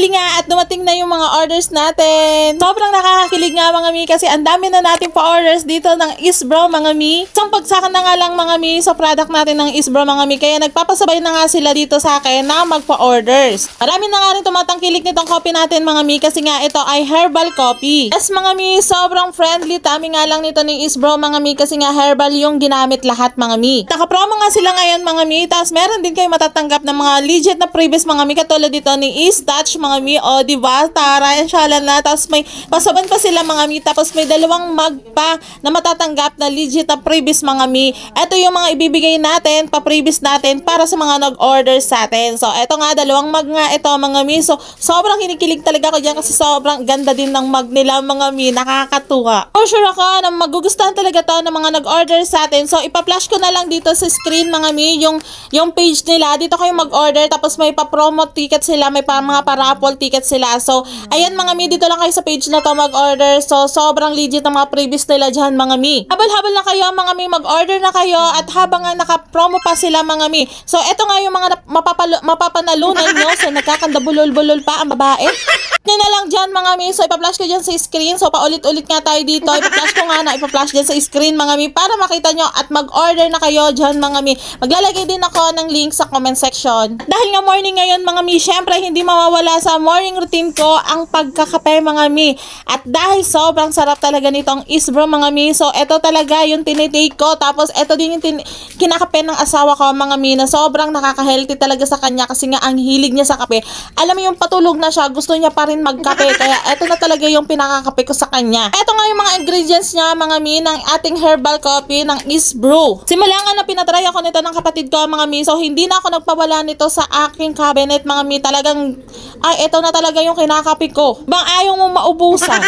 Finally nga at dumating na yung mga orders natin. Sobrang nakakakilig nga mga mi kasi ang dami na natin pa-orders dito ng Isbro mga mi. Isang pagsakan na nga lang mga mi sa product natin ng Isbro mga mi. Kaya nagpapasabay na nga sila dito sa akin na magpa-orders. Marami na nga rin tumatangkilik nitong coffee natin mga mi kasi nga ito ay herbal coffee. Yes mga mi, sobrang friendly. Tami nga lang nito ng Isbro mga mi kasi nga herbal yung ginamit lahat mga mi. Naka-promo nga sila ngayon mga mi. Tapos meron din kayo matatanggap ng mga legit na previous mga mi katulad dito ni Touch mga mi. O diba? Tara, inshallah na. Tapos may pasaban pa sila mga mi. Tapos may dalawang mug pa na matatanggap na legit na previous mga mi. Ito yung mga ibibigay natin, pa-previous natin para sa mga nag-order sa atin. So, ito nga, dalawang mug nga ito mga mi. So, sobrang kinikilig talaga ako dyan kasi sobrang ganda din ng mug nila mga mi. Nakakatuwa. For sure ako na magugustuhan talaga to ng mga nag-order sa atin. So, ipa-flash ko na lang dito sa screen mga mi yung page nila. Dito kayo mag-order tapos may pa-promo ticket sila, may mga pa-raffle ticket sila. So, ayan mga mi, dito lang kayo sa page na to mag-order. So, sobrang legit ang mga previous nila dyan mga mi. Habal-habal na kayo mga mi, mag-order na kayo at habang nga naka-promo pa sila mga mi. So, eto nga yung mga mapapanalunan nyo. So, nagkakandabulol-bulol pa ang babae. Nyo na lang dyan mga mi. So, ipa-flash ko dyan sa screen. So, paulit-ulit nga tayo dito. Ipa-flash ko nga na ipa-flash dyan sa screen mga mi para makita nyo at mag-order na kayo dyan mga mi. Maglalagay din ako ng link sa comment section. Dahil nga morning ngayon mga mi, syempre hindi mawawala sa morning routine ko ang pagkakape mga mi. At dahil sobrang sarap talaga nitong Isbro mga mi. So, eto talaga yung tinitake ko. Tapos, eto din yung kinakape ng asawa ko mga mi na sobrang nakaka-healthy talaga sa kanya kasi nga ang hilig niya sa kape. Alam mo yung patulog na siya, gusto niya pa rin magkape. Kaya eto na talaga yung pinakakape ko sa kanya. Eto nga yung mga ingredients niya mga mi ng ating herbal coffee ng Isbro. Simula nga na pinatry ako nito ng kapatid ko mga mi. So, hindi na ako nagpawala nito sa aking cabinet mga mi. Talagang, eto na talaga yung kinakape ko. Bang ayaw mo maubusan.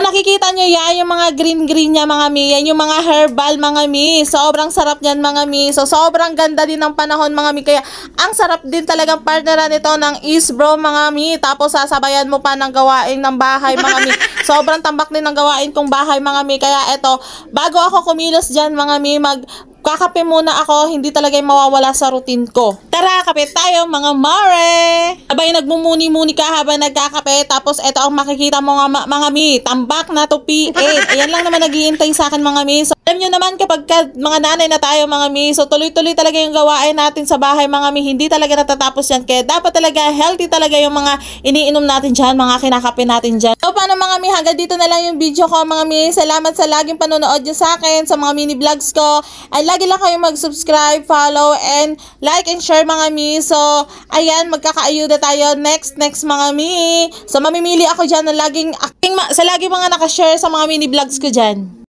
Nakikita nyo yan, yung mga green niya mga mi. Yan yung mga herbal mga mi. Sobrang sarap yan mga mi. So, sobrang ganda din ng panahon mga mi. Kaya, ang sarap din talagang partneran nito ng Isbro mga mi. Tapos, sasabayan mo pa ng gawain ng bahay mga mi. Sobrang tambak din ng gawain kong bahay mga mi. Kaya, eto, bago ako kumilos dyan mga mi, kakape muna ako, hindi talaga yung mawawala sa routine ko. Tara, kape tayo mga mare! Abay, nagmumuni-muni ka habang nagkakape, tapos eto ang makikita mo mga mi, tambak na to P8. Ayan lang naman naghihintay sa akin mga mi. So, alam nyo naman kapag mga nanay na tayo mga mi, so tuloy-tuloy talaga yung gawain natin sa bahay mga mi, hindi talaga natatapos yan. Kaya dapat talaga healthy talaga yung mga iniinom natin dyan, mga kinakape natin dyan. So, paano mga mi, hanggang dito na lang yung video ko mga mi. Salamat sa laging panonood nyo sa akin, sa mga mini vlogs ko. Lagi lang kayo mag-subscribe, follow, and like and share mga mi. So, ayan, magkakaayuda tayo next mga mi. So, mamimili ako dyan na sa laging mga nakashare sa mga mini vlogs ko dyan.